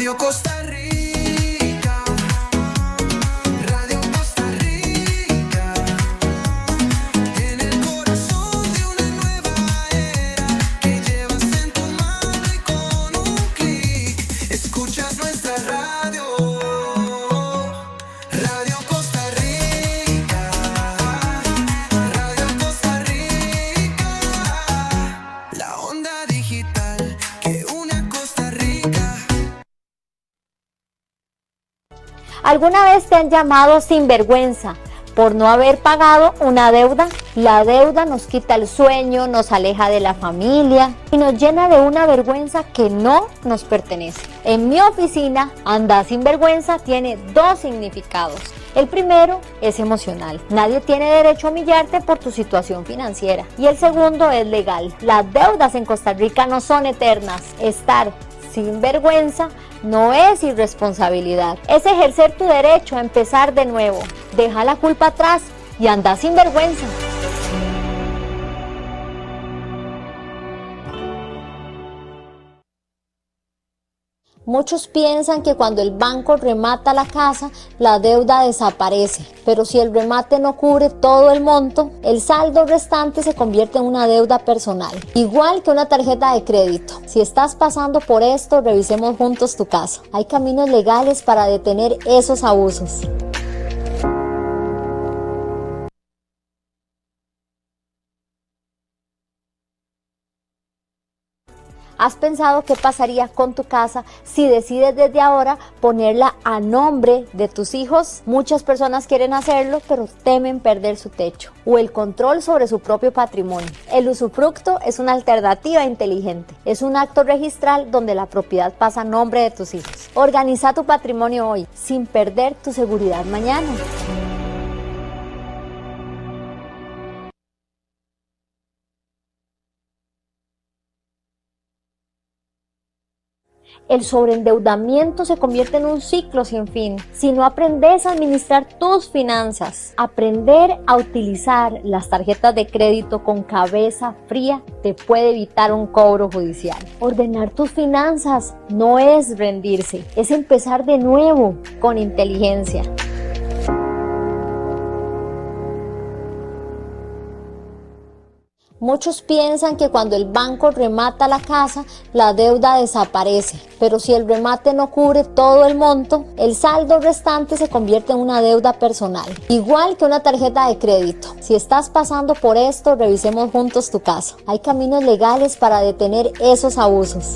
Radio Costa Rica, Radio Costa Rica, en el corazón de una nueva era que llevas en tu mano y con un clic escuchas nuestra radio. Radio Costa Rica, Radio Costa Rica, la onda digital que une a Costa Rica. ¿Alguna vez te han llamado sinvergüenza por no haber pagado una deuda? La deuda nos quita el sueño, nos aleja de la familia y nos llena de una vergüenza que no nos pertenece. En mi oficina, Anda Sinvergüenza tiene dos significados. El primero es emocional. Nadie tiene derecho a humillarte por tu situación financiera. Y el segundo es legal. Las deudas en Costa Rica no son eternas. Estar sin vergüenza no es irresponsabilidad. Es ejercer tu derecho a empezar de nuevo. Deja la culpa atrás y anda sin vergüenza. Muchos piensan que cuando el banco remata la casa, la deuda desaparece. Pero si el remate no cubre todo el monto, el saldo restante se convierte en una deuda personal. Igual que una tarjeta de crédito. Si estás pasando por esto, revisemos juntos tu caso. Hay caminos legales para detener esos abusos. ¿Has pensado qué pasaría con tu casa si decides desde ahora ponerla a nombre de tus hijos? Muchas personas quieren hacerlo, pero temen perder su techo o el control sobre su propio patrimonio. El usufructo es una alternativa inteligente. Es un acto registral donde la propiedad pasa a nombre de tus hijos. Organiza tu patrimonio hoy, sin perder tu seguridad mañana. El sobreendeudamiento se convierte en un ciclo sin fin si no aprendes a administrar tus finanzas. Aprender a utilizar las tarjetas de crédito con cabeza fría te puede evitar un cobro judicial. Ordenar tus finanzas no es rendirse, es empezar de nuevo con inteligencia. Muchos piensan que cuando el banco remata la casa, la deuda desaparece. Pero si el remate no cubre todo el monto, el saldo restante se convierte en una deuda personal. Igual que una tarjeta de crédito. Si estás pasando por esto, revisemos juntos tu caso. Hay caminos legales para detener esos abusos.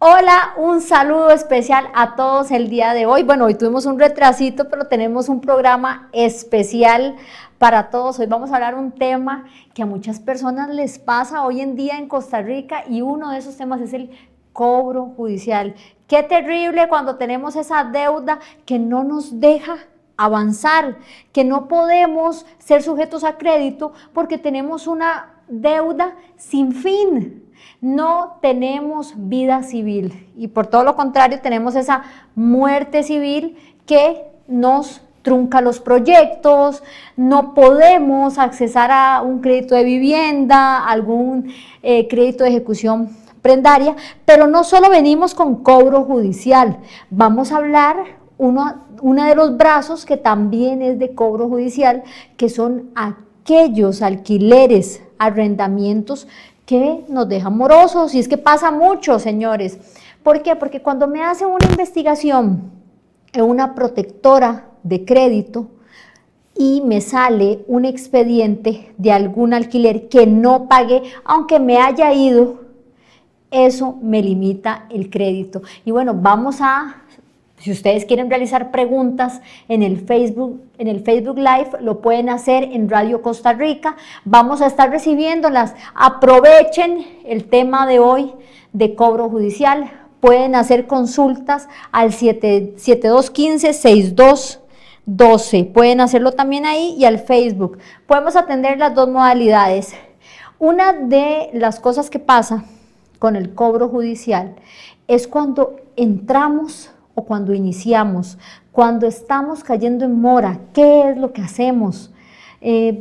Hola, un saludo especial a todos el día de hoy. Bueno, hoy tuvimos un retrasito, pero tenemos un programa especial para todos. Hoy vamos a hablar un tema que a muchas personas les pasa hoy en día en Costa Rica y uno de esos temas es el cobro judicial. Qué terrible cuando tenemos esa deuda que no nos deja avanzar, que no podemos ser sujetos a crédito porque tenemos una deuda sin fin. No tenemos vida civil y por todo lo contrario tenemos esa muerte civil que nos trunca los proyectos, no podemos accesar a un crédito de vivienda, algún crédito de ejecución prendaria, pero no solo venimos con cobro judicial, vamos a hablar uno de los brazos que también es de cobro judicial, que son aquellos alquileres, arrendamientos que nos dejan morosos, y es que pasa mucho, señores. ¿Por qué? Porque cuando me hacen una investigación en una protectora de crédito y me sale un expediente de algún alquiler que no pagué, aunque me haya ido, eso me limita el crédito. Y bueno, si ustedes quieren realizar preguntas en el Facebook Live, lo pueden hacer en Radio Costa Rica. Vamos a estar recibiéndolas. Aprovechen el tema de hoy de cobro judicial. Pueden hacer consultas al 7215-6212. Pueden hacerlo también ahí y al Facebook. Podemos atender las dos modalidades. Una de las cosas que pasa con el cobro judicial es cuando entramos o cuando iniciamos, cuando estamos cayendo en mora. ¿Qué es lo que hacemos?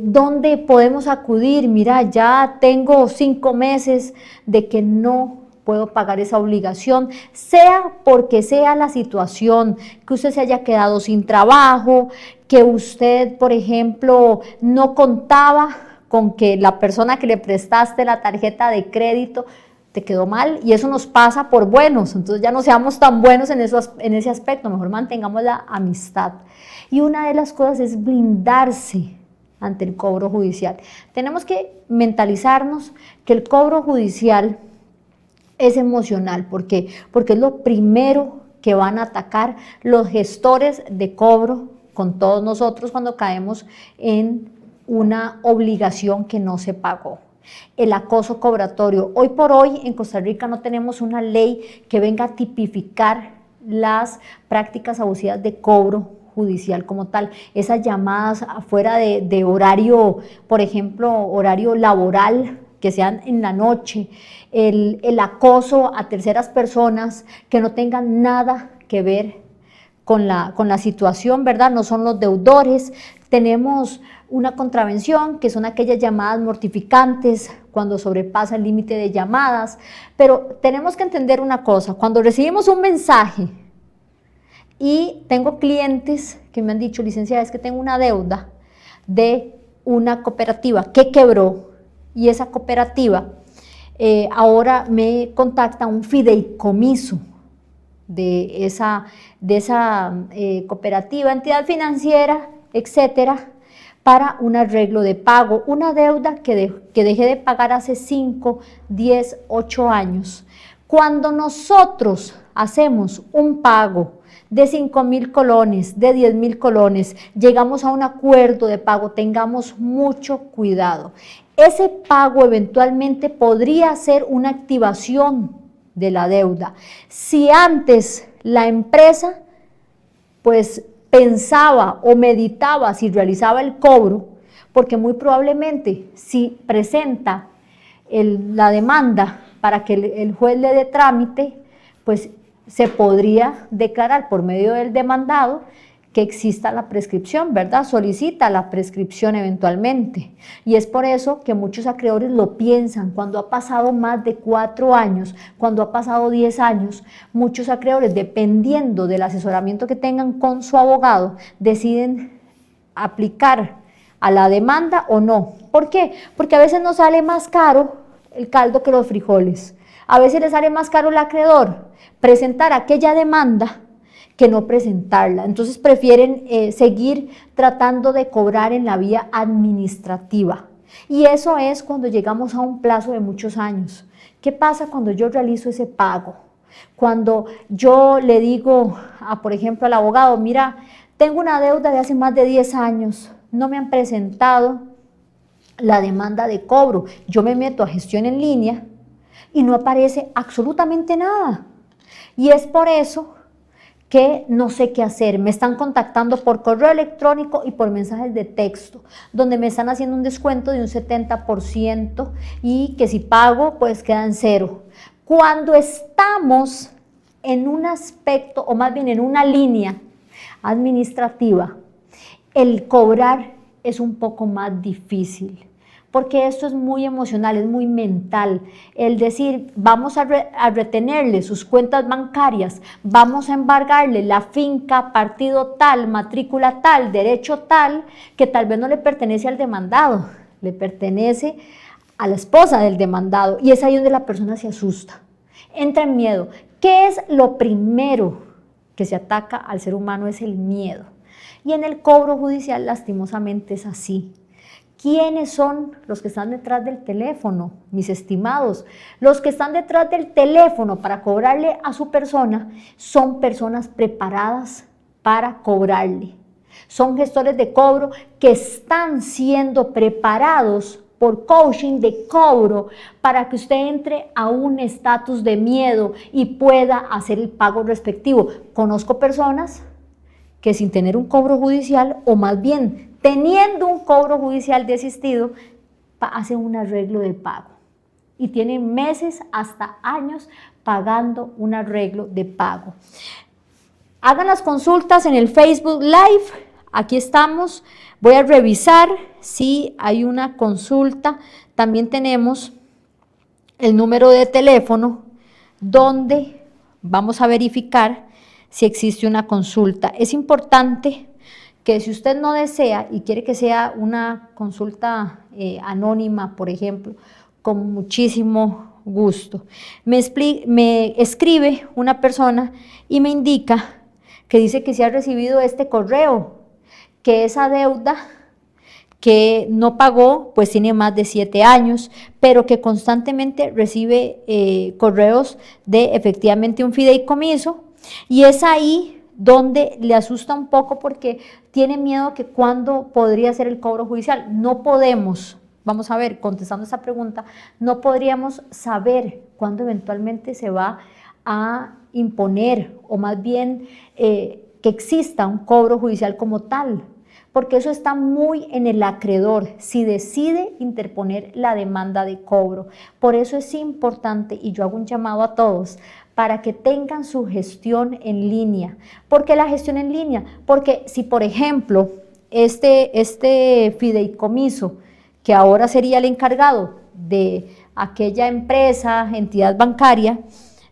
¿Dónde podemos acudir? Mira, ya tengo 5 meses de que no puedo pagar esa obligación, sea porque sea la situación, que usted se haya quedado sin trabajo, que usted, por ejemplo, no contaba con que la persona que le prestaste la tarjeta de crédito te quedó mal, y eso nos pasa por buenos, entonces ya no seamos tan buenos en ese aspecto, mejor mantengamos la amistad. Y una de las cosas es blindarse ante el cobro judicial. Tenemos que mentalizarnos que el cobro judicial es emocional. ¿Por qué? Porque es lo primero que van a atacar los gestores de cobro con todos nosotros cuando caemos en una obligación que no se pagó. El acoso cobratorio. Hoy por hoy en Costa Rica no tenemos una ley que venga a tipificar las prácticas abusivas de cobro judicial como tal. Esas llamadas afuera de horario, por ejemplo, horario laboral, que sean en la noche, el acoso a terceras personas que no tengan nada que ver con la situación, ¿verdad? No son los deudores. Tenemos una contravención, que son aquellas llamadas mortificantes, cuando sobrepasa el límite de llamadas. Pero tenemos que entender una cosa: cuando recibimos un mensaje, y tengo clientes que me han dicho, licenciada, es que tengo una deuda de una cooperativa que quebró, y esa cooperativa ahora me contacta un fideicomiso de esa cooperativa, entidad financiera, etcétera, para un arreglo de pago, una deuda que dejé de pagar hace 5, 10, 8 años. Cuando nosotros hacemos un pago de 5.000 colones, de 10.000 colones, llegamos a un acuerdo de pago, tengamos mucho cuidado. Ese pago eventualmente podría ser una activación de la deuda. Si antes la empresa pues pensaba o meditaba si realizaba el cobro, porque muy probablemente si presenta la demanda para que el juez le dé trámite, pues se podría declarar por medio del demandado que exista la prescripción, ¿verdad? Solicita la prescripción eventualmente. Y es por eso que muchos acreedores lo piensan. Cuando ha pasado más de 4 años, cuando ha pasado 10 años, muchos acreedores, dependiendo del asesoramiento que tengan con su abogado, deciden aplicar a la demanda o no. ¿Por qué? Porque a veces nos sale más caro el caldo que los frijoles. A veces le sale más caro al acreedor presentar aquella demanda que no presentarla. Entonces prefieren seguir tratando de cobrar en la vía administrativa. Y eso es cuando llegamos a un plazo de muchos años. ¿Qué pasa cuando yo realizo ese pago? Cuando yo le digo, por ejemplo, al abogado, mira, tengo una deuda de hace más de 10 años, no me han presentado la demanda de cobro. Yo me meto a gestión en línea y no aparece absolutamente nada. Y es por eso que no sé qué hacer. Me están contactando por correo electrónico y por mensajes de texto, donde me están haciendo un descuento de un 70% y que si pago, pues queda en cero. Cuando estamos en un aspecto, o más bien en una línea administrativa, el cobrar es un poco más difícil, porque esto es muy emocional, es muy mental. El decir, vamos a retenerle sus cuentas bancarias, vamos a embargarle la finca, partido tal, matrícula tal, derecho tal, que tal vez no le pertenece al demandado, le pertenece a la esposa del demandado, y es ahí donde la persona se asusta, entra en miedo. ¿Qué es lo primero que se ataca al ser humano? Es el miedo. Y en el cobro judicial, lastimosamente, es así. ¿Quiénes son los que están detrás del teléfono, mis estimados? Los que están detrás del teléfono para cobrarle a su persona son personas preparadas para cobrarle. Son gestores de cobro que están siendo preparados por coaching de cobro para que usted entre a un estatus de miedo y pueda hacer el pago respectivo. Conozco personas que sin tener un cobro judicial, o más bien teniendo un cobro judicial desistido, hacen un arreglo de pago y tienen meses hasta años pagando un arreglo de pago. Hagan las consultas en el Facebook Live, aquí estamos. Voy a revisar si hay una consulta. También tenemos el número de teléfono donde vamos a verificar si existe una consulta. Es importante que si usted no desea y quiere que sea una consulta anónima, por ejemplo, con muchísimo gusto. Me escribe una persona y me indica que dice que se ha recibido este correo, que esa deuda que no pagó, pues tiene más de 7 años, pero que constantemente recibe correos de efectivamente un fideicomiso, y es ahí donde le asusta un poco porque tiene miedo que cuándo podría ser el cobro judicial. No podemos, vamos a ver, contestando esta pregunta, no podríamos saber cuándo eventualmente se va a imponer, o más bien que exista un cobro judicial como tal, porque eso está muy en el acreedor, si decide interponer la demanda de cobro. Por eso es importante, y yo hago un llamado a todos, para que tengan su gestión en línea. ¿Por qué la gestión en línea? Porque si, por ejemplo, este fideicomiso, que ahora sería el encargado de aquella empresa, entidad bancaria,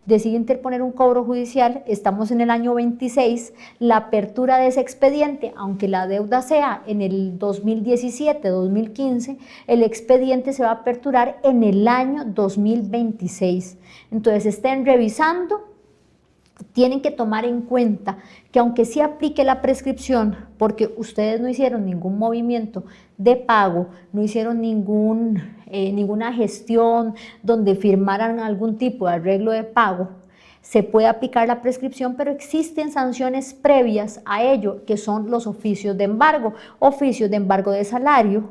decide interponer un cobro judicial, estamos en el año 26, la apertura de ese expediente, aunque la deuda sea en el 2017, 2015, el expediente se va a aperturar en el año 2026. Entonces estén revisando, tienen que tomar en cuenta que aunque sí aplique la prescripción, porque ustedes no hicieron ningún movimiento de pago, no hicieron ninguna gestión donde firmaran algún tipo de arreglo de pago, se puede aplicar la prescripción, pero existen sanciones previas a ello, que son los oficios de embargo de salario,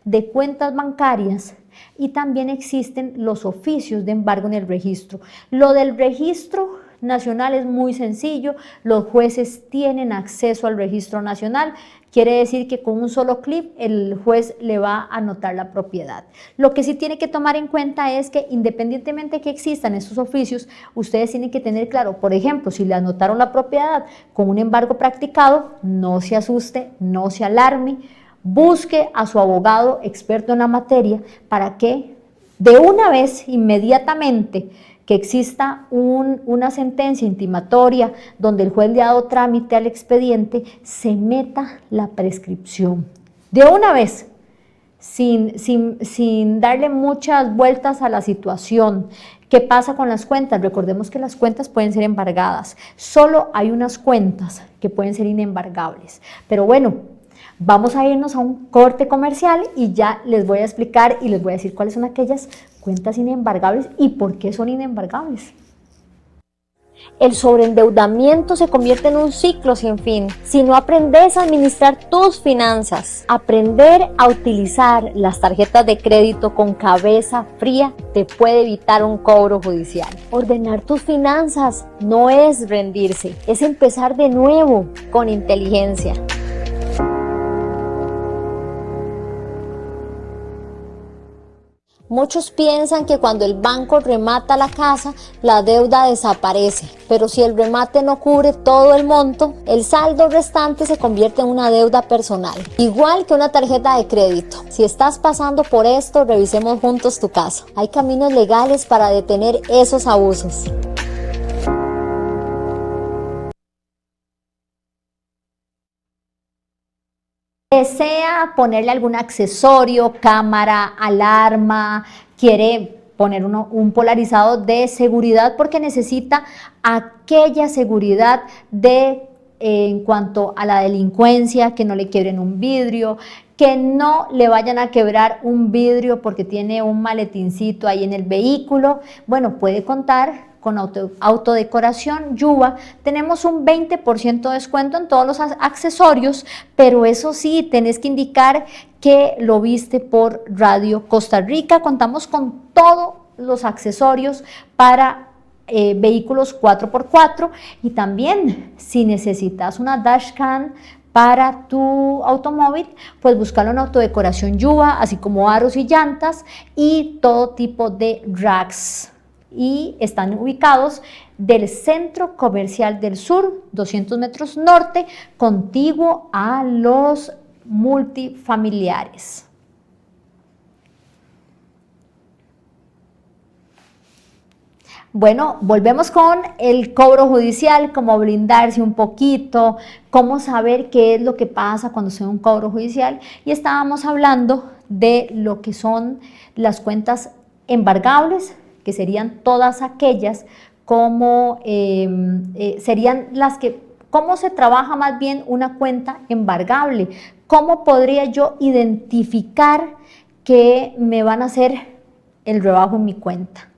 de cuentas bancarias, y también existen los oficios de embargo en el registro. Lo del registro nacional es muy sencillo, los jueces tienen acceso al registro nacional, quiere decir que con un solo clic el juez le va a anotar la propiedad. Lo que sí tiene que tomar en cuenta es que independientemente de que existan estos oficios, ustedes tienen que tener claro, por ejemplo, si le anotaron la propiedad con un embargo practicado, no se asuste, no se alarme, busque a su abogado experto en la materia para que de una vez, inmediatamente, que exista una sentencia intimatoria donde el juez le ha dado trámite al expediente, se meta la prescripción. De una vez, sin darle muchas vueltas a la situación. ¿Qué pasa con las cuentas? Recordemos que las cuentas pueden ser embargadas. Solo hay unas cuentas que pueden ser inembargables. Pero bueno, vamos a irnos a un corte comercial y ya les voy a explicar y les voy a decir cuáles son aquellas cuentas inembargables y por qué son inembargables. El sobreendeudamiento se convierte en un ciclo sin fin si no aprendes a administrar tus finanzas. Aprender a utilizar las tarjetas de crédito con cabeza fría te puede evitar un cobro judicial. Ordenar tus finanzas no es rendirse, es empezar de nuevo con inteligencia. Muchos piensan que cuando el banco remata la casa, la deuda desaparece, pero si el remate no cubre todo el monto, el saldo restante se convierte en una deuda personal, igual que una tarjeta de crédito. Si estás pasando por esto, revisemos juntos tu caso. Hay caminos legales para detener esos abusos. Desea ponerle algún accesorio, cámara, alarma, quiere poner un polarizado de seguridad porque necesita aquella seguridad en cuanto a la delincuencia, que no le quiebren un vidrio, que no le vayan a quebrar un vidrio porque tiene un maletincito ahí en el vehículo. Bueno, puede contar con autodecoración Yuba. Tenemos un 20% de descuento en todos los accesorios, pero eso sí, tenés que indicar que lo viste por Radio Costa Rica. Contamos con todos los accesorios para vehículos 4x4 y también si necesitas una dashcam para tu automóvil, pues búscalo en autodecoración Yuba, así como aros y llantas y todo tipo de racks y están ubicados del Centro Comercial del Sur, 200 metros norte, contiguo a los multifamiliares. Bueno, volvemos con el cobro judicial, cómo blindarse un poquito, cómo saber qué es lo que pasa cuando se da un cobro judicial. Y estábamos hablando de lo que son las cuentas embargables, que serían todas aquellas como serían las que, ¿cómo se trabaja más bien una cuenta embargable? ¿Cómo podría yo identificar que me van a hacer el rebajo en mi cuenta?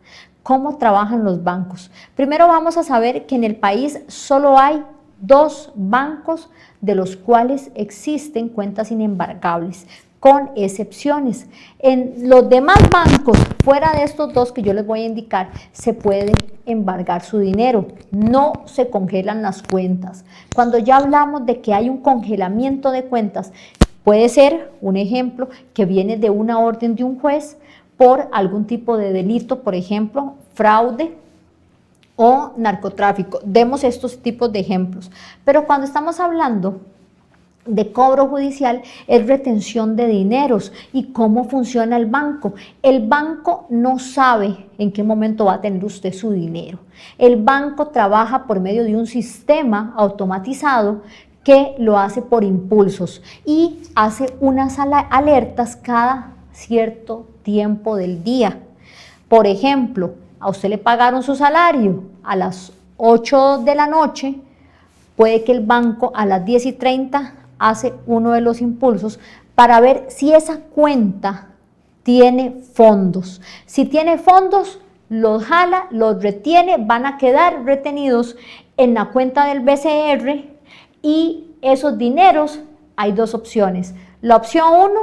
¿Cómo trabajan los bancos? Primero vamos a saber que en el país solo hay 2 bancos de los cuales existen cuentas inembargables, con excepciones. En los demás bancos, fuera de estos 2 que yo les voy a indicar, se puede embargar su dinero, no se congelan las cuentas. Cuando ya hablamos de que hay un congelamiento de cuentas, puede ser, un ejemplo, que viene de una orden de un juez por algún tipo de delito, por ejemplo, fraude o narcotráfico. Demos estos tipos de ejemplos. Pero cuando estamos hablando de cobro judicial, es retención de dineros. ¿Y cómo funciona el banco? El banco no sabe en qué momento va a tener usted su dinero. El banco trabaja por medio de un sistema automatizado que lo hace por impulsos y hace unas alertas cada cierto tiempo del día. Por ejemplo, a usted le pagaron su salario a las 8 de la noche, puede que el banco a las 10:30 hace uno de los impulsos para ver si esa cuenta tiene fondos. Si tiene fondos, los jala, los retiene, van a quedar retenidos en la cuenta del BCR y esos dineros, hay 2 opciones. La opción 1,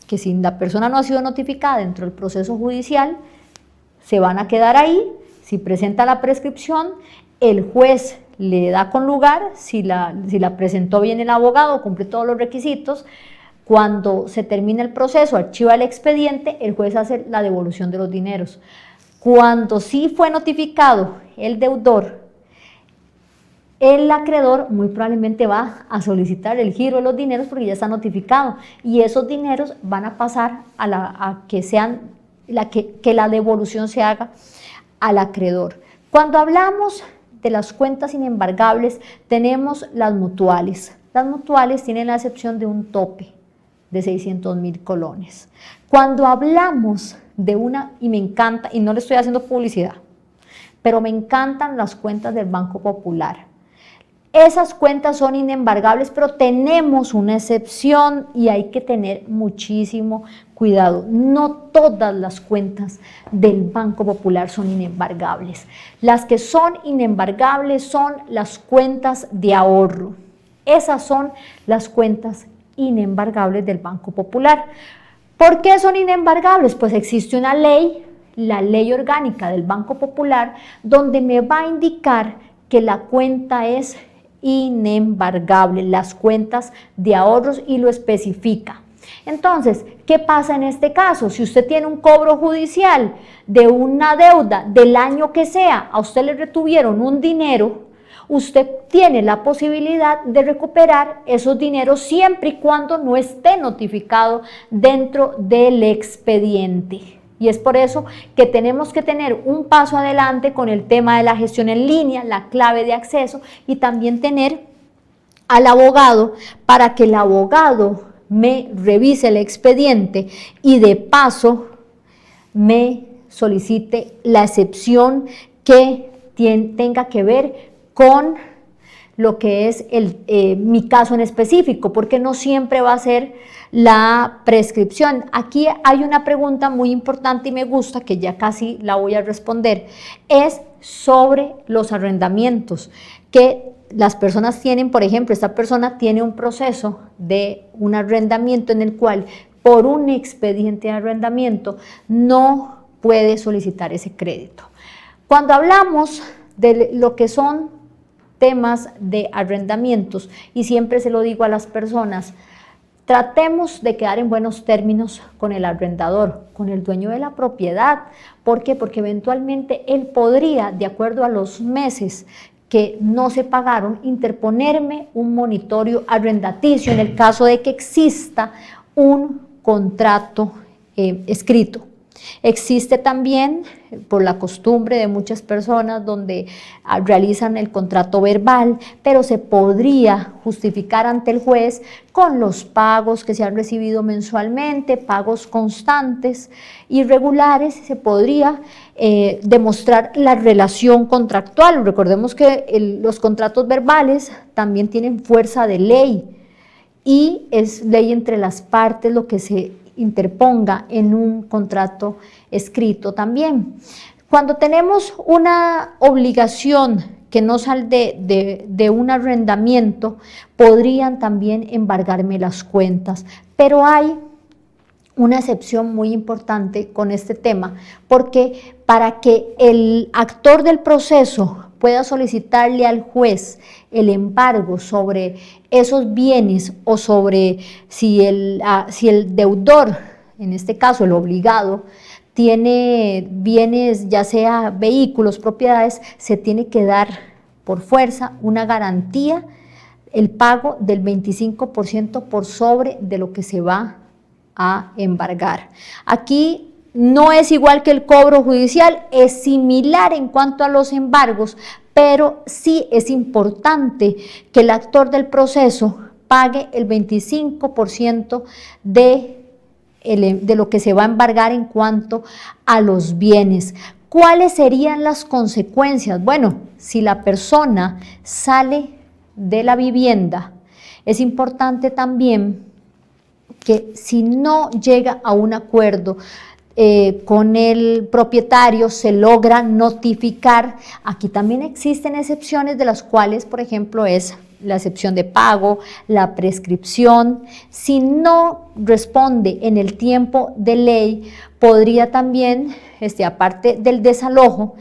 que si la persona no ha sido notificada dentro del proceso judicial, se van a quedar ahí. Si presenta la prescripción, el juez le da con lugar, si la presentó bien el abogado, cumple todos los requisitos, cuando se termina el proceso, archiva el expediente, el juez hace la devolución de los dineros. Cuando sí fue notificado el deudor, el acreedor muy probablemente va a solicitar el giro de los dineros porque ya está notificado y esos dineros van a pasar a que la devolución se haga al acreedor. Cuando hablamos de las cuentas inembargables, tenemos las mutuales. Las mutuales tienen la excepción de un tope de 600.000 colones. Cuando hablamos de una, y me encanta, y no le estoy haciendo publicidad, pero me encantan las cuentas del Banco Popular. Esas cuentas son inembargables, pero tenemos una excepción y hay que tener muchísimo cuidado. No todas las cuentas del Banco Popular son inembargables. Las que son inembargables son las cuentas de ahorro. Esas son las cuentas inembargables del Banco Popular. ¿Por qué son inembargables? Pues existe una ley, la Ley Orgánica del Banco Popular, donde me va a indicar que la cuenta es inembargable, las cuentas de ahorros, y lo especifica. Entonces, ¿qué pasa en este caso? Si usted tiene un cobro judicial de una deuda del año que sea, a usted le retuvieron un dinero, usted tiene la posibilidad de recuperar esos dineros siempre y cuando no esté notificado dentro del expediente. Y es por eso que tenemos que tener un paso adelante con el tema de la gestión en línea, la clave de acceso, y también tener al abogado para que el abogado me revise el expediente y de paso me solicite la excepción que tenga que ver con lo que es mi caso en específico, porque no siempre va a ser la prescripción. Aquí hay una pregunta muy importante y me gusta, que ya casi la voy a responder, es sobre los arrendamientos que las personas tienen. Por ejemplo, esta persona tiene un proceso de un arrendamiento en el cual por un expediente de arrendamiento no puede solicitar ese crédito. Cuando hablamos de lo que son temas de arrendamientos, y siempre se lo digo a las personas, Tratemos de quedar en buenos términos con el arrendador, con el dueño de la propiedad. ¿Por qué? Porque eventualmente él podría, de acuerdo a los meses que no se pagaron, interponerme un monitorio arrendaticio en el caso de que exista un contrato escrito. Existe también, por la costumbre de muchas personas, donde realizan el contrato verbal, pero se podría justificar ante el juez con los pagos que se han recibido mensualmente, pagos constantes y regulares. Se podría demostrar la relación contractual. Recordemos que los contratos verbales también tienen fuerza de ley y es ley entre las partes lo que se interponga en un contrato escrito también. Cuando tenemos una obligación que no sale de un arrendamiento, podrían también embargarme las cuentas, pero hay una excepción muy importante con este tema, porque para que el actor del proceso pueda solicitarle al juez el embargo sobre esos bienes o sobre si el deudor, en este caso el obligado, tiene bienes, ya sea vehículos, propiedades, se tiene que dar por fuerza una garantía, el pago del 25% por sobre de lo que se va a embargar. Aquí no es igual que el cobro judicial, es similar en cuanto a los embargos, pero sí es importante que el actor del proceso pague el 25% de lo que se va a embargar en cuanto a los bienes. ¿Cuáles serían las consecuencias? Bueno, si la persona sale de la vivienda, es importante también que si no llega a un acuerdo con el propietario, se logra notificar. Aquí también existen excepciones, de las cuales, por ejemplo, es la excepción de pago, la prescripción. Si no responde en el tiempo de ley, podría también, aparte del desalojo,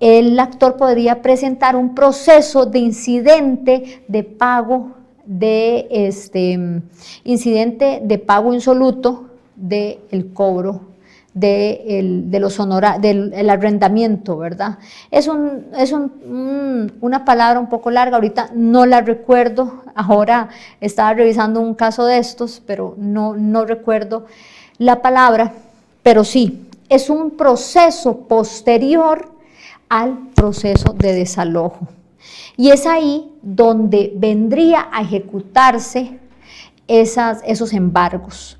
el actor podría presentar un proceso de incidente de pago incidente de pago insoluto del cobro del arrendamiento, ¿verdad? Es una palabra un poco larga, ahorita no la recuerdo, ahora estaba revisando un caso de estos, pero no recuerdo la palabra, pero sí, es un proceso posterior al proceso de desalojo. Y es ahí donde vendría a ejecutarse esos embargos.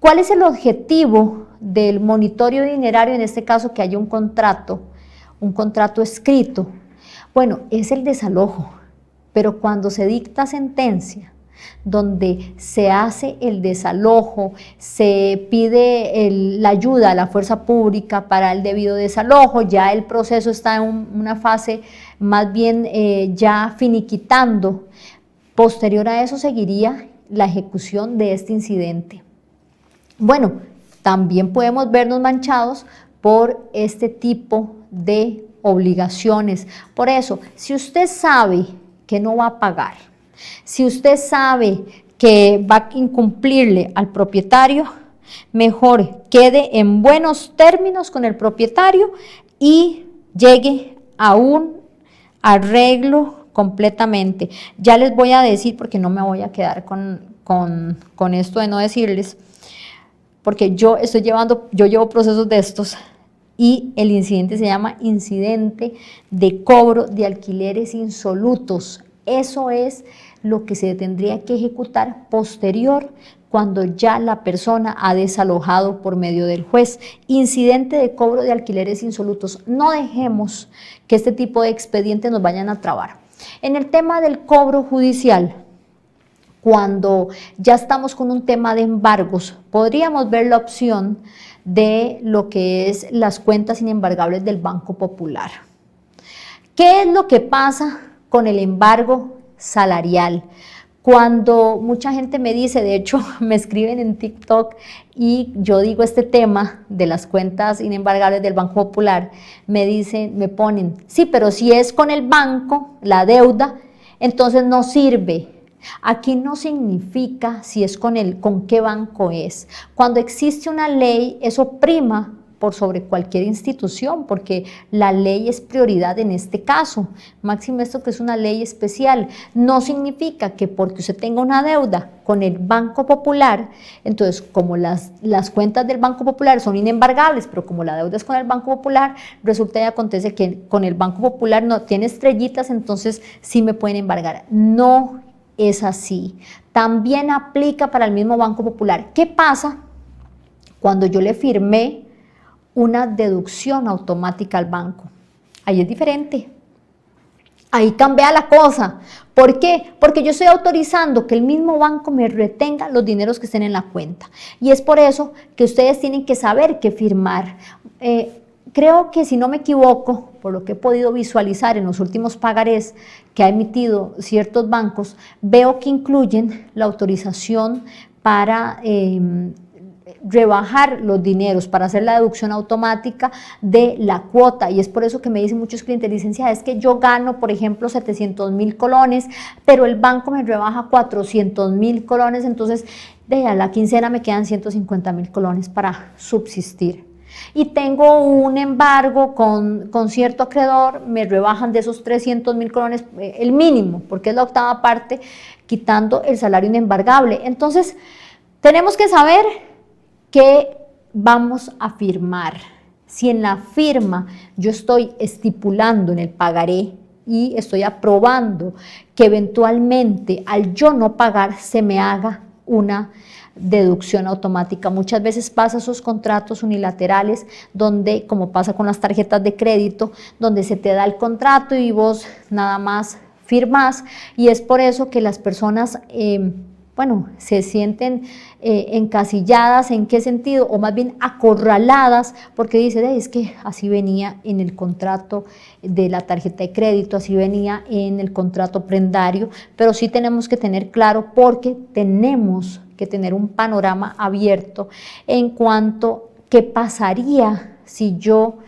¿Cuál es el objetivo del monitorio dinerario? En este caso, que haya un contrato escrito. Bueno, es el desalojo, pero cuando se dicta sentencia, donde se hace el desalojo, se pide la ayuda a la fuerza pública para el debido desalojo, ya el proceso está en una fase más bien ya finiquitando. Posterior a eso seguiría la ejecución de este incidente. Bueno, también podemos vernos manchados por este tipo de obligaciones. Por eso, si usted sabe que no va a pagar, si usted sabe que va a incumplirle al propietario, mejor quede en buenos términos con el propietario y llegue a un arreglo completamente. Ya les voy a decir, porque no me voy a quedar con esto de no decirles, porque yo llevo procesos de estos y el incidente se llama incidente de cobro de alquileres insolutos. Eso es lo que se tendría que ejecutar posterior cuando ya la persona ha desalojado por medio del juez. Incidente de cobro de alquileres insolutos. No dejemos que este tipo de expedientes nos vayan a trabar. En el tema del cobro judicial, cuando ya estamos con un tema de embargos, podríamos ver la opción de lo que es las cuentas inembargables del Banco Popular. ¿Qué es lo que pasa con el embargo salarial? Cuando mucha gente me dice, de hecho me escriben en TikTok y yo digo este tema de las cuentas inembargables del Banco Popular, me ponen, sí, pero si es con el banco, la deuda, entonces no sirve. Aquí no significa si es con qué banco es. Cuando existe una ley, eso prima por sobre cualquier institución, porque la ley es prioridad en este caso. Máxime esto que es una ley especial. No significa que porque usted tenga una deuda con el Banco Popular, entonces como las cuentas del Banco Popular son inembargables, pero como la deuda es con el Banco Popular, resulta y acontece que con el Banco Popular no tiene estrellitas, entonces sí me pueden embargar. No es así. También aplica para el mismo Banco Popular. ¿Qué pasa cuando yo le firmé una deducción automática al banco? Ahí es diferente. Ahí cambia la cosa. ¿Por qué? Porque yo estoy autorizando que el mismo banco me retenga los dineros que estén en la cuenta. Y es por eso que ustedes tienen que saber qué firmar. Creo que, si no me equivoco, por lo que he podido visualizar en los últimos pagarés que ha emitido ciertos bancos, veo que incluyen la autorización para rebajar los dineros, para hacer la deducción automática de la cuota. Y es por eso que me dicen muchos clientes: licenciada, es que yo gano, por ejemplo, 700.000 colones, pero el banco me rebaja 400.000 colones, entonces a la quincena me quedan 150.000 colones para subsistir. Y tengo un embargo con cierto acreedor, me rebajan de esos 300.000 colones el mínimo, porque es la octava parte, quitando el salario inembargable. Entonces, tenemos que saber qué vamos a firmar. Si en la firma yo estoy estipulando en el pagaré y estoy aprobando que eventualmente al yo no pagar se me haga una deducción automática. Muchas veces pasa esos contratos unilaterales donde, como pasa con las tarjetas de crédito, donde se te da el contrato y vos nada más firmas, y es por eso que las personas se sienten encasilladas. ¿En qué sentido? O más bien acorraladas, porque dicen: es que así venía en el contrato de la tarjeta de crédito, así venía en el contrato prendario. Pero sí tenemos que tener claro, porque tenemos que tener un panorama abierto en cuanto a qué pasaría si yo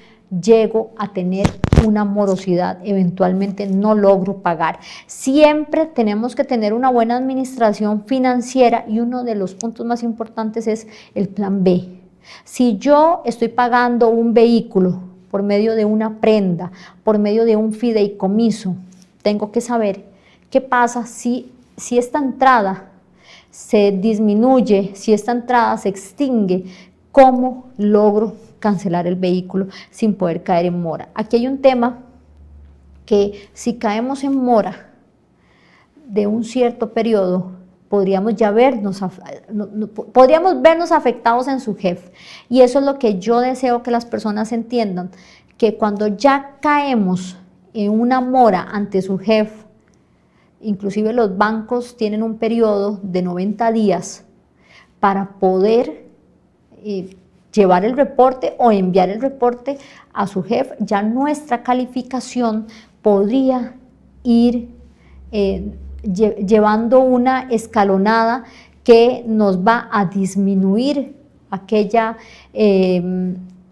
llego a tener una morosidad, eventualmente no logro pagar. Siempre tenemos que tener una buena administración financiera, y uno de los puntos más importantes es el plan B. Si yo estoy pagando un vehículo por medio de una prenda, por medio de un fideicomiso, tengo que saber qué pasa si esta entrada se disminuye, si esta entrada se extingue, cómo logro cancelar el vehículo sin poder caer en mora. Aquí hay un tema que, si caemos en mora de un cierto periodo, podríamos vernos afectados en su jefe. Y eso es lo que yo deseo que las personas entiendan, que cuando ya caemos en una mora ante su jefe, inclusive los bancos tienen un periodo de 90 días para poder llevar el reporte o enviar el reporte a su jefe. Ya nuestra calificación podría ir llevando una escalonada que nos va a disminuir aquella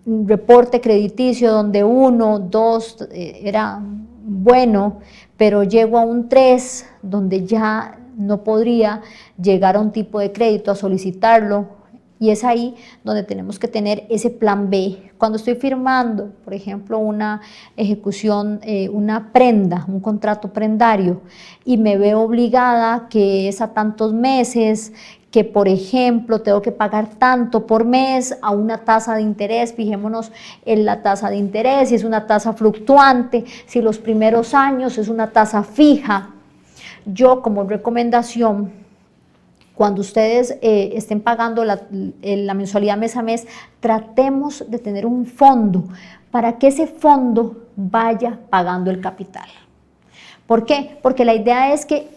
reporte crediticio donde 1, 2 era bueno, pero llego a un 3, donde ya no podría llegar a un tipo de crédito a solicitarlo. Y es ahí donde tenemos que tener ese plan B. Cuando estoy firmando, por ejemplo, una ejecución, una prenda, un contrato prendario, y me veo obligada que es a tantos meses, que por ejemplo tengo que pagar tanto por mes a una tasa de interés. Fijémonos en la tasa de interés, si es una tasa fluctuante, si los primeros años es una tasa fija. Yo, como recomendación, cuando ustedes estén pagando la mensualidad mes a mes, tratemos de tener un fondo para que ese fondo vaya pagando el capital. ¿Por qué? Porque la idea es que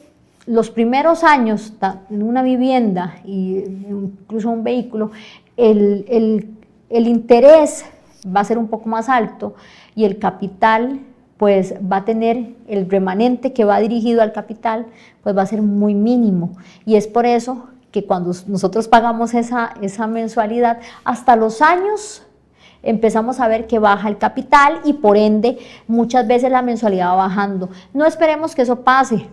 los primeros años en una vivienda e incluso un vehículo, el interés va a ser un poco más alto, y el capital pues va a tener, el remanente que va dirigido al capital pues va a ser muy mínimo. Y es por eso que cuando nosotros pagamos esa mensualidad, hasta los años empezamos a ver que baja el capital, y por ende muchas veces la mensualidad va bajando. No esperemos que eso pase,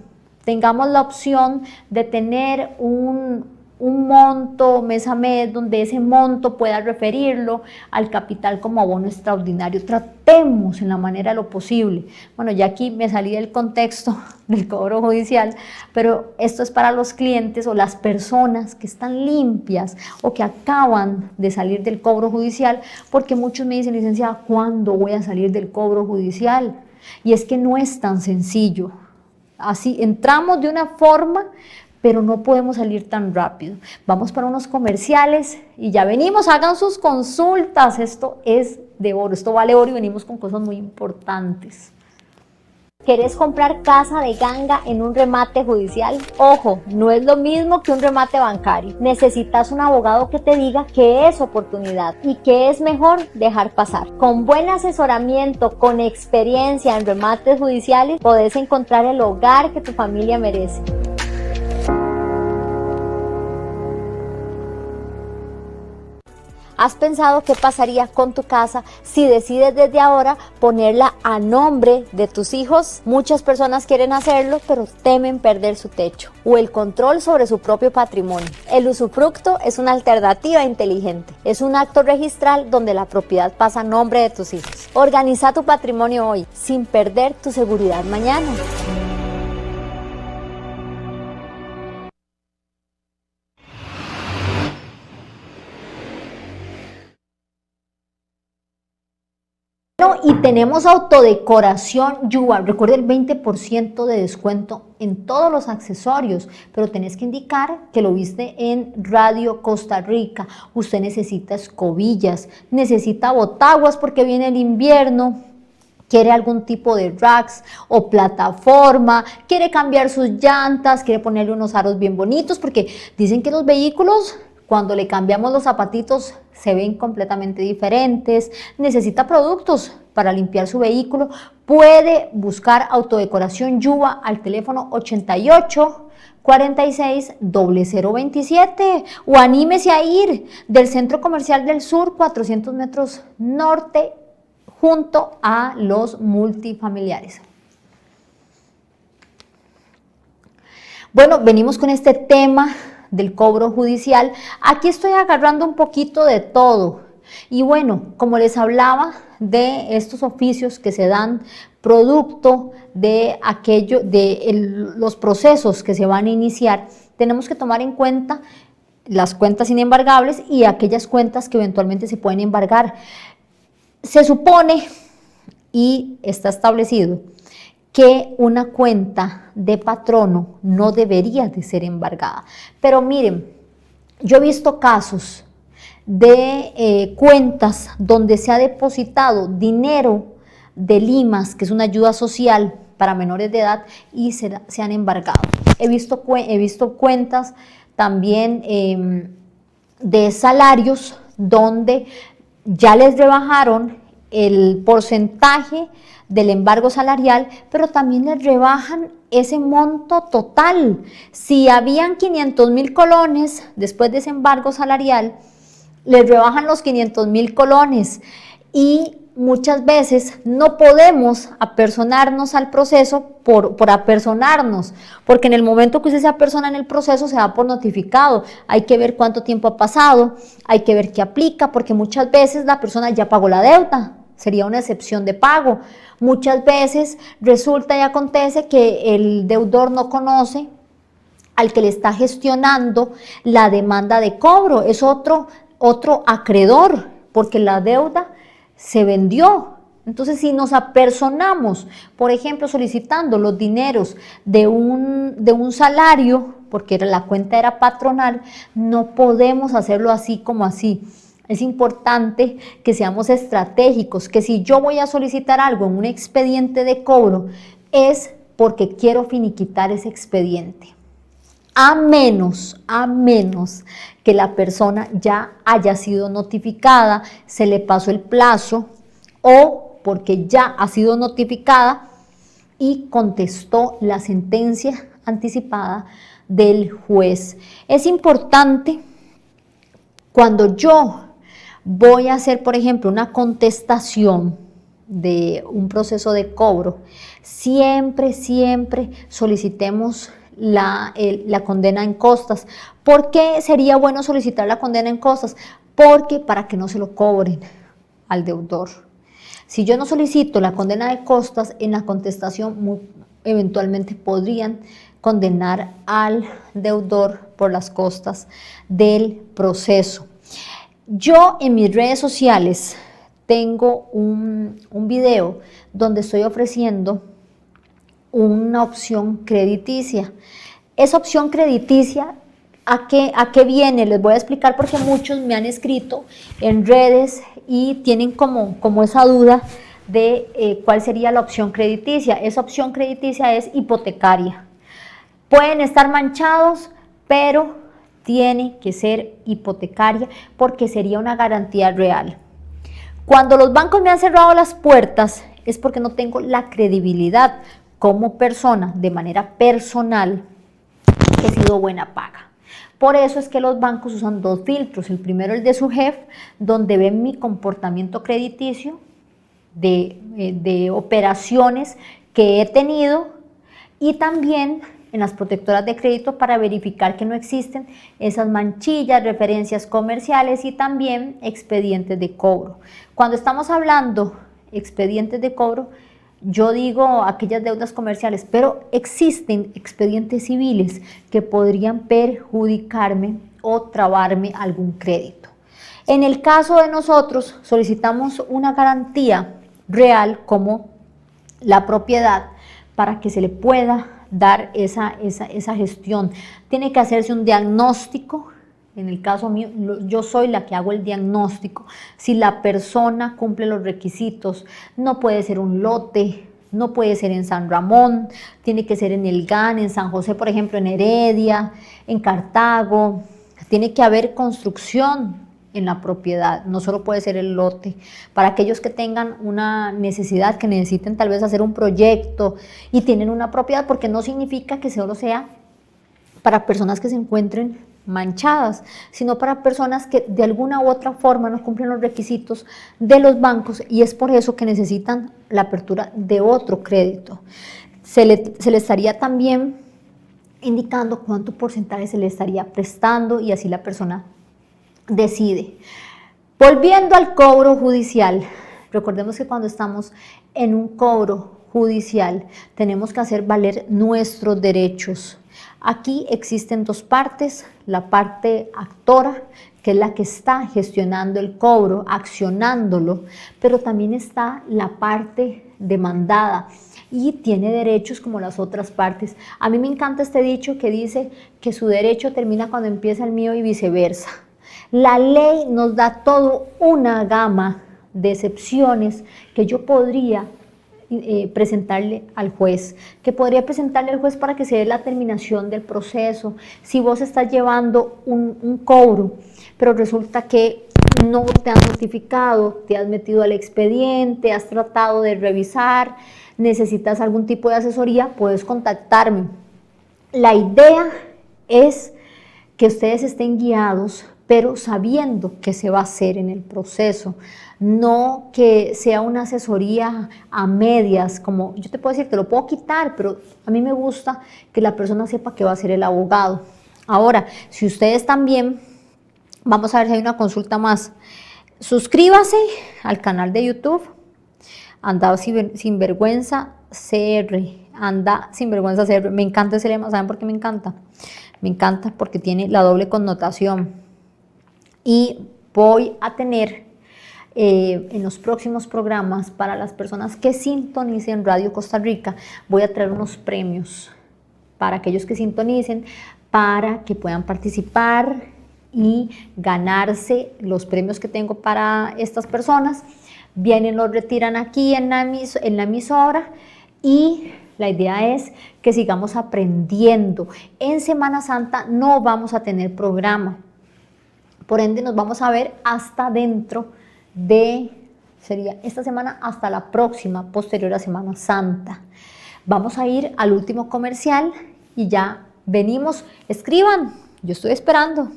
tengamos la opción de tener un monto mes a mes, donde ese monto pueda referirlo al capital como abono extraordinario. Tratemos en la manera de lo posible. Bueno, ya aquí me salí del contexto del cobro judicial, pero esto es para los clientes o las personas que están limpias o que acaban de salir del cobro judicial, porque muchos me dicen, licenciada, ¿cuándo voy a salir del cobro judicial? Y es que no es tan sencillo. Así entramos de una forma, pero no podemos salir tan rápido. Vamos para unos comerciales y ya venimos, hagan sus consultas. Esto es de oro, esto vale oro y venimos con cosas muy importantes. ¿Querés comprar casa de ganga en un remate judicial? Ojo, no es lo mismo que un remate bancario. Necesitas un abogado que te diga que es oportunidad y que es mejor dejar pasar. Con buen asesoramiento, con experiencia en remates judiciales, podés encontrar el hogar que tu familia merece. ¿Has pensado qué pasaría con tu casa si decides desde ahora ponerla a nombre de tus hijos? Muchas personas quieren hacerlo, pero temen perder su techo o el control sobre su propio patrimonio. El usufructo es una alternativa inteligente. Es un acto registral donde la propiedad pasa a nombre de tus hijos. Organiza tu patrimonio hoy, sin perder tu seguridad mañana. Y tenemos autodecoración Yuba. Recuerda el 20% de descuento en todos los accesorios, pero tenés que indicar que lo viste en Radio Costa Rica. Usted necesita escobillas, necesita botaguas porque viene el invierno, quiere algún tipo de racks o plataforma, quiere cambiar sus llantas, quiere ponerle unos aros bien bonitos, porque dicen que los vehículos, cuando le cambiamos los zapatitos, se ven completamente diferentes. Necesita productos para limpiar su vehículo. Puede buscar Autodecoración Yuba al teléfono 88 46 0027 o anímese a ir del Centro Comercial del Sur, 400 metros norte, junto a los multifamiliares. Bueno, venimos con este tema del cobro judicial. Aquí estoy agarrando un poquito de todo. Y bueno, como les hablaba de estos oficios que se dan producto de los procesos que se van a iniciar, tenemos que tomar en cuenta las cuentas inembargables y aquellas cuentas que eventualmente se pueden embargar. Se supone y está establecido que una cuenta de patrono no debería de ser embargada. Pero miren, yo he visto casos de cuentas donde se ha depositado dinero de limas, que es una ayuda social para menores de edad, y se han embargado. He visto cuentas también de salarios donde ya les rebajaron el porcentaje del embargo salarial, pero también les rebajan ese monto total. Si habían 500,000 colones después de ese embargo salarial, les rebajan los 500,000 colones y muchas veces no podemos apersonarnos al proceso por apersonarnos, porque en el momento que usted se apersona en el proceso se da por notificado. Hay que ver cuánto tiempo ha pasado, hay que ver qué aplica, porque muchas veces la persona ya pagó la deuda, sería una excepción de pago. Muchas veces resulta y acontece que el deudor no conoce al que le está gestionando la demanda de cobro, es otro acreedor, porque la deuda se vendió. Entonces, si nos apersonamos, por ejemplo, solicitando los dineros de un salario, porque la cuenta era patronal, no podemos hacerlo así como así. Es importante que seamos estratégicos, que si yo voy a solicitar algo en un expediente de cobro, es porque quiero finiquitar ese expediente. A menos que la persona ya haya sido notificada, se le pasó el plazo, o porque ya ha sido notificada y contestó la sentencia anticipada del juez. Es importante, cuando yo voy a hacer, por ejemplo, una contestación de un proceso de cobro, siempre solicitemos la condena en costas. ¿Por qué sería bueno solicitar la condena en costas? Porque para que no se lo cobren al deudor. Si yo no solicito la condena de costas, en la contestación eventualmente podrían condenar al deudor por las costas del proceso. Yo en mis redes sociales tengo un video donde estoy ofreciendo una opción crediticia. Esa opción crediticia, ¿a qué viene? Les voy a explicar porque muchos me han escrito en redes y tienen como esa duda de cuál sería la opción crediticia. Esa opción crediticia es hipotecaria. Pueden estar manchados, pero tiene que ser hipotecaria porque sería una garantía real. Cuando los bancos me han cerrado las puertas es porque no tengo la credibilidad como persona, de manera personal, he sido buena paga. Por eso es que los bancos usan dos filtros. El primero, el de su jefe, donde ven mi comportamiento crediticio de operaciones que he tenido, y también en las protectoras de crédito para verificar que no existen esas manchillas, referencias comerciales y también expedientes de cobro. Cuando estamos hablando expedientes de cobro, yo digo aquellas deudas comerciales, pero existen expedientes civiles que podrían perjudicarme o trabarme algún crédito. En el caso de nosotros, solicitamos una garantía real como la propiedad para que se le pueda dar esa gestión. Tiene que hacerse un diagnóstico. En el caso mío, yo soy la que hago el diagnóstico. Si la persona cumple los requisitos, no puede ser un lote, no puede ser en San Ramón, tiene que ser en el GAN, en San José, por ejemplo, en Heredia, en Cartago. Tiene que haber construcción en la propiedad, no solo puede ser el lote. Para aquellos que tengan una necesidad, que necesiten tal vez hacer un proyecto y tienen una propiedad, porque no significa que solo sea para personas que se encuentren manchadas, sino para personas que de alguna u otra forma no cumplen los requisitos de los bancos, y es por eso que necesitan la apertura de otro crédito. Se le estaría también indicando cuánto porcentaje se le estaría prestando y así la persona decide. Volviendo al cobro judicial, recordemos que cuando estamos en un cobro judicial tenemos que hacer valer nuestros derechos. Aquí existen dos partes: la parte actora, que es la que está gestionando el cobro, accionándolo, pero también está la parte demandada y tiene derechos como las otras partes. A mí me encanta este dicho que dice que su derecho termina cuando empieza el mío y viceversa. La ley nos da todo una gama de excepciones que yo podría presentarle al juez, para que se dé la terminación del proceso. Si vos estás llevando un cobro, pero resulta que no te han notificado, te has metido al expediente, has tratado de revisar, necesitas algún tipo de asesoría, puedes contactarme. La idea es que ustedes estén guiados, pero sabiendo qué se va a hacer en el proceso, no que sea una asesoría a medias, como yo te puedo decir, te lo puedo quitar, pero a mí me gusta que la persona sepa que va a ser el abogado. Ahora, si ustedes también, vamos a ver si hay una consulta más, suscríbase al canal de YouTube, Anda Sinvergüenza CR, Anda Sinvergüenza CR, me encanta ese lema. ¿Saben por qué me encanta? Me encanta porque tiene la doble connotación. Y voy a tener en los próximos programas, para las personas que sintonicen Radio Costa Rica, voy a traer unos premios para aquellos que sintonicen, para que puedan participar y ganarse los premios que tengo para estas personas. Vienen, los retiran aquí en la emisora, y la idea es que sigamos aprendiendo. En Semana Santa no vamos a tener programa, por ende nos vamos a ver hasta dentro de, sería esta semana hasta la próxima, posterior a Semana Santa. Vamos a ir al último comercial y ya venimos. Escriban, yo estoy esperando.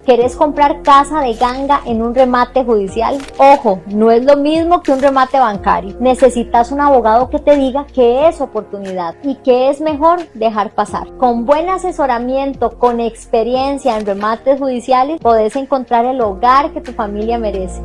¿Querés comprar casa de ganga en un remate judicial? Ojo, no es lo mismo que un remate bancario. Necesitas un abogado que te diga que es oportunidad y que es mejor dejar pasar. Con buen asesoramiento, con experiencia en remates judiciales, podés encontrar el hogar que tu familia merece.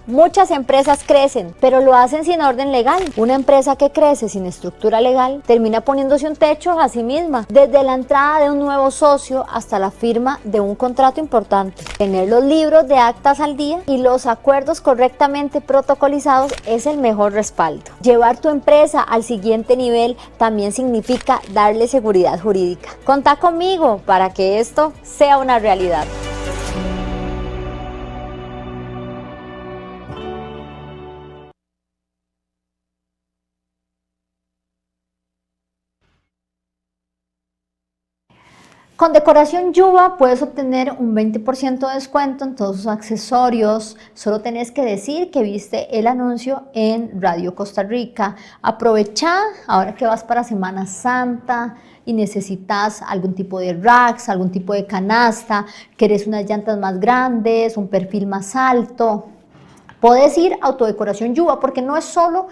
Muchas empresas crecen, pero lo hacen sin orden legal. Una empresa que crece sin estructura legal termina poniéndose un techo a sí misma, desde la entrada de un nuevo socio hasta la firma de un contrato importante. Tener los libros de actas al día y los acuerdos correctamente protocolizados es el mejor respaldo. Llevar tu empresa al siguiente nivel también significa darle seguridad jurídica. Contá conmigo para que esto sea una realidad. Con Decoración Yuba puedes obtener un 20% de descuento en todos sus accesorios. Solo tenés que decir que viste el anuncio en Radio Costa Rica. Aprovecha ahora que vas para Semana Santa y necesitas algún tipo de racks, algún tipo de canasta, querés unas llantas más grandes, un perfil más alto. Puedes ir a Autodecoración Yuba porque no es solo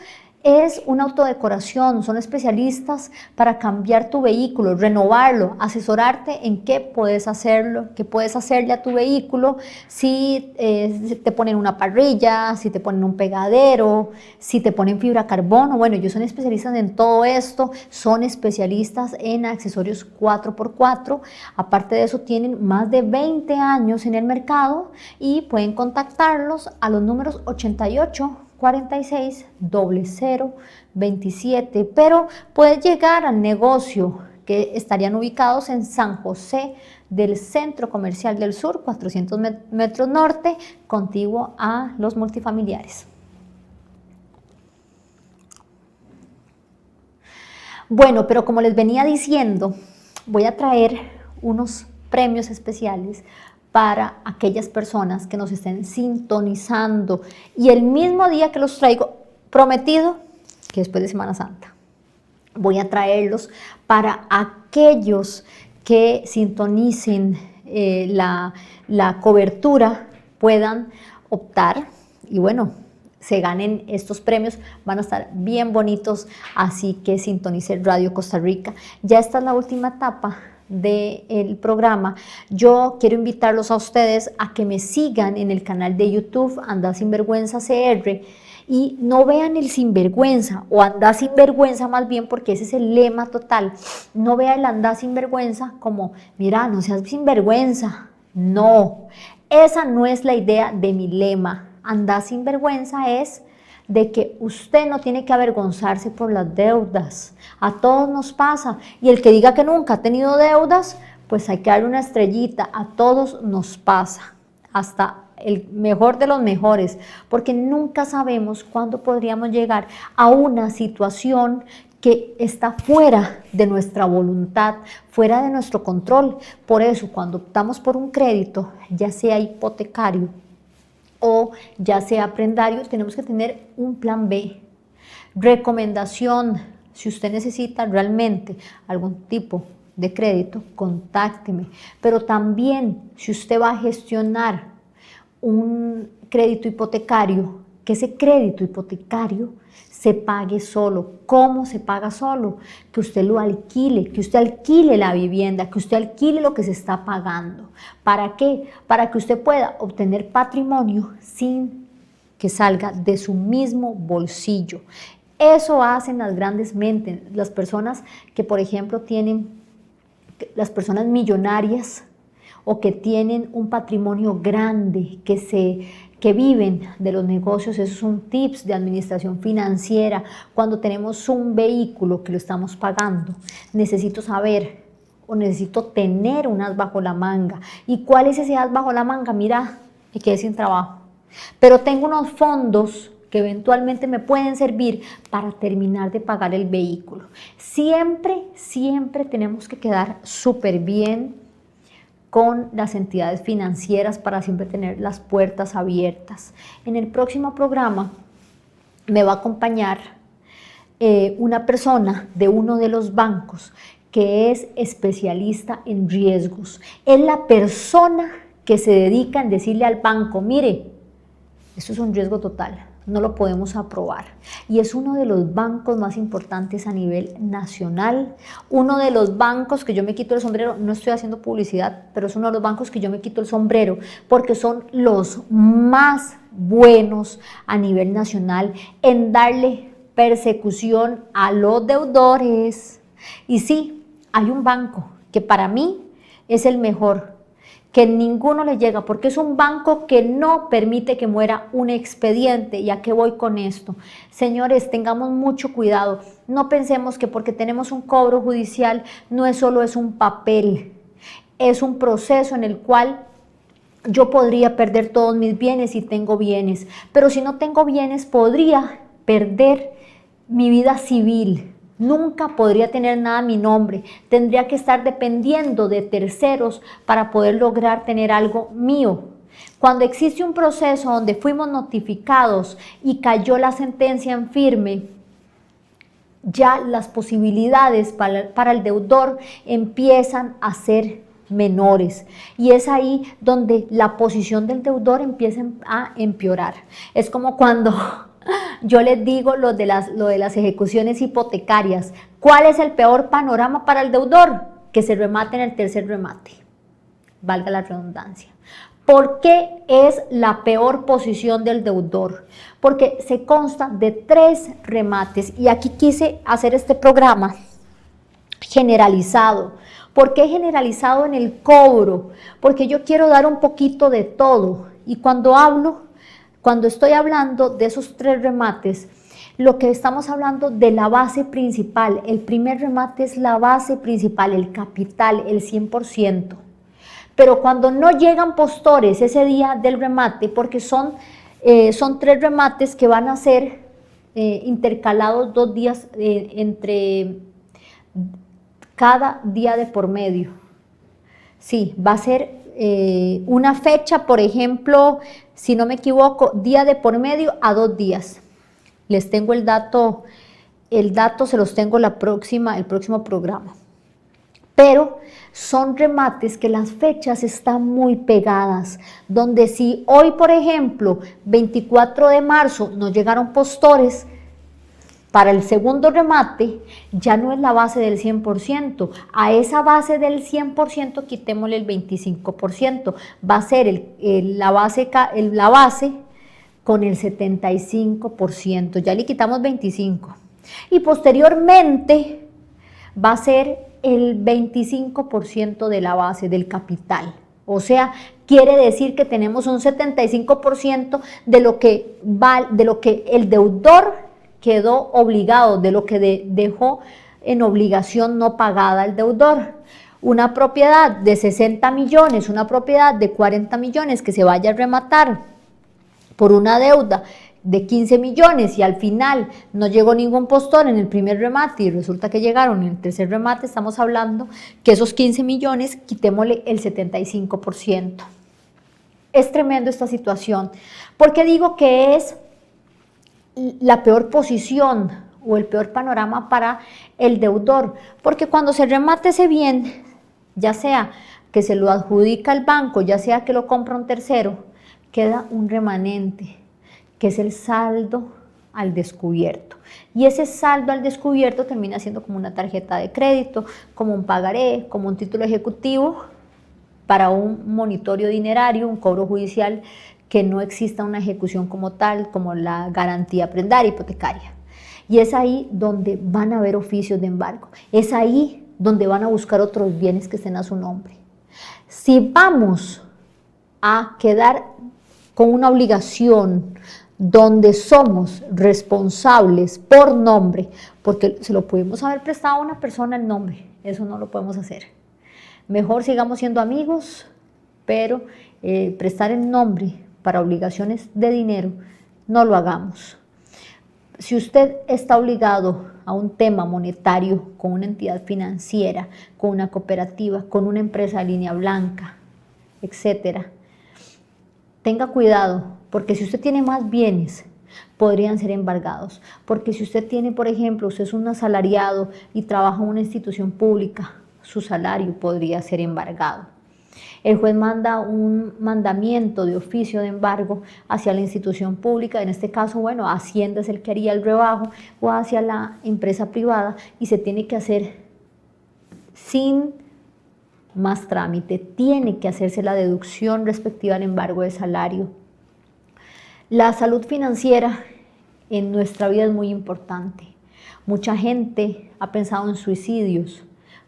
una autodecoración, son especialistas para cambiar tu vehículo, renovarlo, asesorarte en qué puedes hacerlo, qué puedes hacerle a tu vehículo, si te ponen una parrilla, si te ponen un pegadero, si te ponen fibra carbono. Bueno, ellos son especialistas en todo esto, son especialistas en accesorios 4x4, aparte de eso tienen más de 20 años en el mercado y pueden contactarlos a los números 88 46 00 27, pero puedes llegar al negocio que estarían ubicados en San José del Centro Comercial del Sur, 400 metros norte, contiguo a los multifamiliares. Bueno, pero como les venía diciendo, voy a traer unos premios especiales para aquellas personas que nos estén sintonizando y el mismo día que los traigo, prometido que después de Semana Santa voy a traerlos para aquellos que sintonicen la cobertura, puedan optar y bueno, se ganen estos premios, van a estar bien bonitos, así que sintonice Radio Costa Rica. Ya esta es la última etapa del programa. Yo quiero invitarlos a ustedes a que me sigan en el canal de YouTube Anda Sinvergüenza CR y no vean el sinvergüenza o anda sinvergüenza más bien, porque ese es el lema total. No vea el anda sinvergüenza como, mira, no seas sinvergüenza. No, esa no es la idea de mi lema. Anda sinvergüenza es de que usted no tiene que avergonzarse por las deudas. A todos nos pasa. Y el que diga que nunca ha tenido deudas, pues hay que darle una estrellita. A todos nos pasa. Hasta el mejor de los mejores. Porque nunca sabemos cuándo podríamos llegar a una situación que está fuera de nuestra voluntad, fuera de nuestro control. Por eso, cuando optamos por un crédito, ya sea hipotecario o ya sea prendario, tenemos que tener un plan B. Recomendación, si usted necesita realmente algún tipo de crédito, contácteme. Pero también, si usted va a gestionar un crédito hipotecario, que ese crédito hipotecario se pague solo. ¿Cómo se paga solo? Que usted lo alquile, que usted alquile la vivienda, que usted alquile lo que se está pagando. ¿Para qué? Para que usted pueda obtener patrimonio sin que salga de su mismo bolsillo. Eso hacen las grandes mentes, las personas que, por ejemplo, las personas millonarias o que tienen un patrimonio grande, que viven de los negocios. Esos son tips de administración financiera. Cuando tenemos un vehículo que lo estamos pagando, necesito saber o necesito tener un as bajo la manga. ¿Y cuál es ese as bajo la manga? Mira, me quedé sin trabajo, pero tengo unos fondos que eventualmente me pueden servir para terminar de pagar el vehículo. Siempre, siempre tenemos que quedar súper bien con las entidades financieras para siempre tener las puertas abiertas. En el próximo programa me va a acompañar una persona de uno de los bancos que es especialista en riesgos. Es la persona que se dedica en decirle al banco, mire, esto es un riesgo total, no lo podemos aprobar. Y es uno de los bancos más importantes a nivel nacional, uno de los bancos que yo me quito el sombrero, no estoy haciendo publicidad, pero es uno de los bancos que yo me quito el sombrero, porque son los más buenos a nivel nacional en darle persecución a los deudores. Y sí, hay un banco que para mí es el mejor, que ninguno le llega, porque es un banco que no permite que muera un expediente. ¿Y a qué voy con esto? Señores, tengamos mucho cuidado. No pensemos que porque tenemos un cobro judicial no es solo es un papel, es un proceso en el cual yo podría perder todos mis bienes si tengo bienes, pero si no tengo bienes podría perder mi vida civil. Nunca podría tener nada a mi nombre, tendría que estar dependiendo de terceros para poder lograr tener algo mío. Cuando existe un proceso donde fuimos notificados y cayó la sentencia en firme, ya las posibilidades para el deudor empiezan a ser menores, y es ahí donde la posición del deudor empieza a empeorar. Es como cuando yo les digo lo de las ejecuciones hipotecarias. ¿Cuál es el peor panorama para el deudor? Que se remate en el tercer remate, valga la redundancia. ¿Por qué es la peor posición del deudor? Porque se consta de 3 remates, y aquí quise hacer este programa generalizado. ¿Por qué generalizado en el cobro? Porque yo quiero dar un poquito de todo, y cuando estoy hablando de esos 3 remates, lo que estamos hablando de la base principal. El primer remate es la base principal, el capital, el 100%. Pero cuando no llegan postores ese día del remate, porque son 3 remates que van a ser intercalados 2 días entre cada día de por medio. Sí, va a ser una fecha, por ejemplo, si no me equivoco, día de por medio a 2 días. Les tengo el dato se los tengo el próximo programa. Pero son remates que las fechas están muy pegadas, donde si hoy, por ejemplo, 24 de marzo, nos llegaron postores, para el segundo remate ya no es la base del 100%, a esa base del 100% quitémosle el 25%, va a ser la base con el 75%, ya le quitamos 25%, y posteriormente va a ser el 25% de la base del capital. O sea, quiere decir que tenemos un 75% de lo que el deudor quedó obligado, de lo que dejó en obligación no pagada el deudor. Una propiedad de 60 millones, una propiedad de 40 millones que se vaya a rematar por una deuda de 15 millones y al final no llegó ningún postor en el primer remate y resulta que llegaron en el tercer remate, estamos hablando que esos 15 millones quitémosle el 75%. Es tremendo esta situación. ¿Por qué digo que es la peor posición o el peor panorama para el deudor? Porque cuando se remate ese bien, ya sea que se lo adjudica el banco, ya sea que lo compra un tercero, queda un remanente, que es el saldo al descubierto. Y ese saldo al descubierto termina siendo como una tarjeta de crédito, como un pagaré, como un título ejecutivo para un monitorio dinerario, un cobro judicial, que no exista una ejecución como tal, como la garantía prendaria hipotecaria. Y es ahí donde van a haber oficios de embargo, es ahí donde van a buscar otros bienes que estén a su nombre. Si vamos a quedar con una obligación donde somos responsables por nombre, porque se lo pudimos haber prestado a una persona el nombre, eso no lo podemos hacer. Mejor sigamos siendo amigos, pero prestar el nombre para obligaciones de dinero, no lo hagamos. Si usted está obligado a un tema monetario con una entidad financiera, con una cooperativa, con una empresa de línea blanca, etcétera, tenga cuidado, porque si usted tiene más bienes, podrían ser embargados. Porque si usted tiene, por ejemplo, usted es un asalariado y trabaja en una institución pública, su salario podría ser embargado. El juez manda un mandamiento de oficio de embargo hacia la institución pública, en este caso, bueno, Hacienda es el que haría el rebajo, o hacia la empresa privada, y se tiene que hacer sin más trámite, tiene que hacerse la deducción respectiva al embargo de salario. La salud financiera en nuestra vida es muy importante. Mucha gente ha pensado en suicidios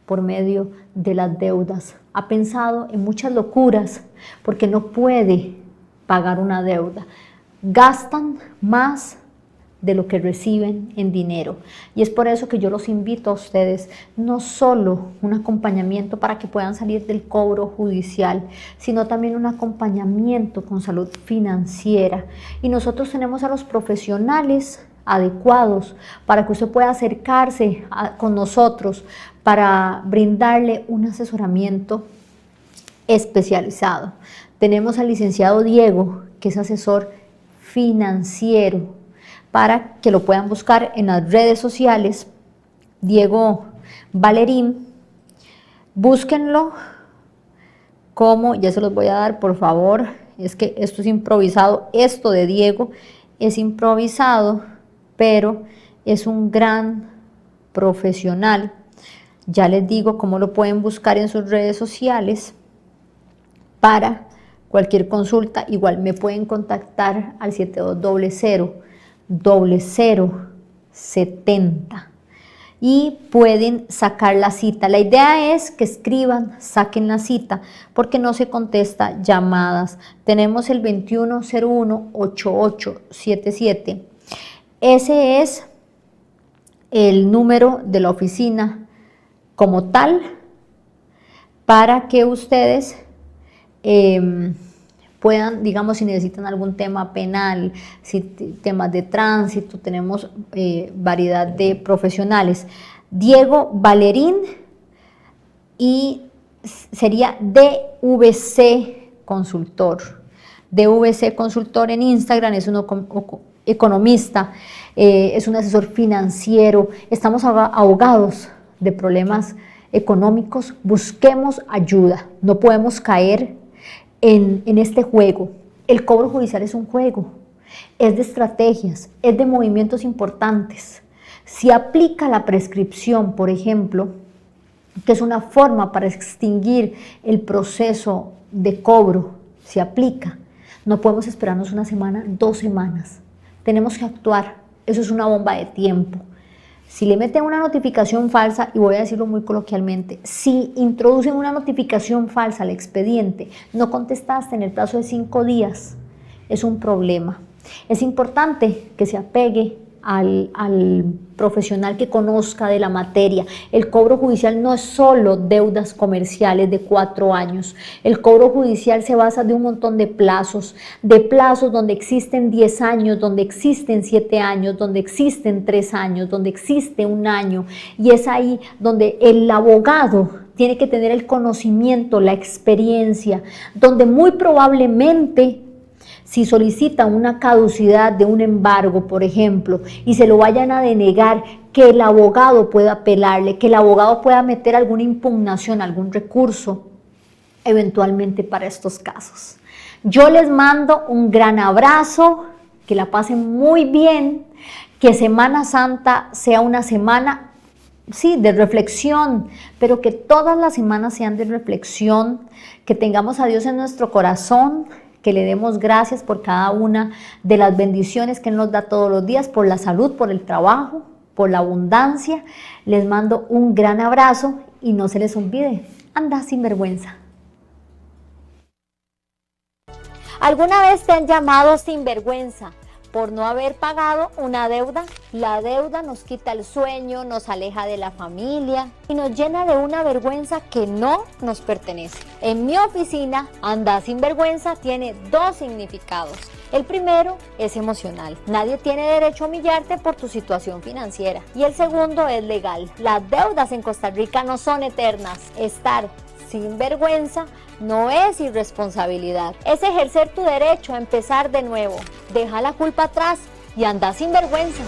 por medio de las deudas, ha pensado en muchas locuras porque no puede pagar una deuda. Gastan más de lo que reciben en dinero. Y es por eso que yo los invito a ustedes, no solo un acompañamiento para que puedan salir del cobro judicial, sino también un acompañamiento con salud financiera. Y nosotros tenemos a los profesionales adecuados para que usted pueda acercarse con nosotros para brindarle un asesoramiento especializado. Tenemos al licenciado Diego, que es asesor financiero, para que lo puedan buscar en las redes sociales, Diego Valerín. Búsquenlo como, ya se los voy a dar, por favor, es que esto es improvisado, esto de Diego es improvisado, pero es un gran profesional. Ya les digo cómo lo pueden buscar en sus redes sociales para cualquier consulta. Igual me pueden contactar al 7200-0070 y pueden sacar la cita. La idea es que escriban, saquen la cita, porque no se contesta llamadas. Tenemos el 2101-8877. Ese es el número de la oficina como tal, para que ustedes puedan, digamos, si necesitan algún tema penal, si temas de tránsito, tenemos variedad de profesionales. Diego Valerín, y sería DVC Consultor. DVC Consultor en Instagram, es un economista, es un asesor financiero. Estamos ahogados de problemas económicos, busquemos ayuda, no podemos caer en este juego. El cobro judicial es un juego, es de estrategias, es de movimientos importantes. Si aplica la prescripción, por ejemplo, que es una forma para extinguir el proceso de cobro, si aplica, no podemos esperarnos una semana, 2 semanas. Tenemos que actuar, eso es una bomba de tiempo. Si le meten una notificación falsa, y voy a decirlo muy coloquialmente, si introducen una notificación falsa al expediente, no contestaste en el plazo de 5 días, es un problema. Es importante que se apegue al profesional que conozca de la materia. El cobro judicial no es solo deudas comerciales de 4 años. El cobro judicial se basa de un montón de plazos donde existen 10 años, donde existen 7 años, donde existen 3 años, donde existe 1 año. Y es ahí donde el abogado tiene que tener el conocimiento, la experiencia, donde muy probablemente, si solicita una caducidad de un embargo, por ejemplo, y se lo vayan a denegar, que el abogado pueda apelarle, que el abogado pueda meter alguna impugnación, algún recurso, eventualmente para estos casos. Yo les mando un gran abrazo, que la pasen muy bien, que Semana Santa sea una semana, sí, de reflexión, pero que todas las semanas sean de reflexión, que tengamos a Dios en nuestro corazón, que le demos gracias por cada una de las bendiciones que Él nos da todos los días, por la salud, por el trabajo, por la abundancia. Les mando un gran abrazo y no se les olvide, anda sin vergüenza. ¿Alguna vez te han llamado sinvergüenza por no haber pagado una deuda? La deuda nos quita el sueño, nos aleja de la familia y nos llena de una vergüenza que no nos pertenece. En mi oficina, Anda sin vergüenza tiene 2 significados. El primero es emocional. Nadie tiene derecho a humillarte por tu situación financiera. Y el segundo es legal. Las deudas en Costa Rica no son eternas. Estar sin vergüenza no es irresponsabilidad, es ejercer tu derecho a empezar de nuevo. Deja la culpa atrás y anda sin vergüenza.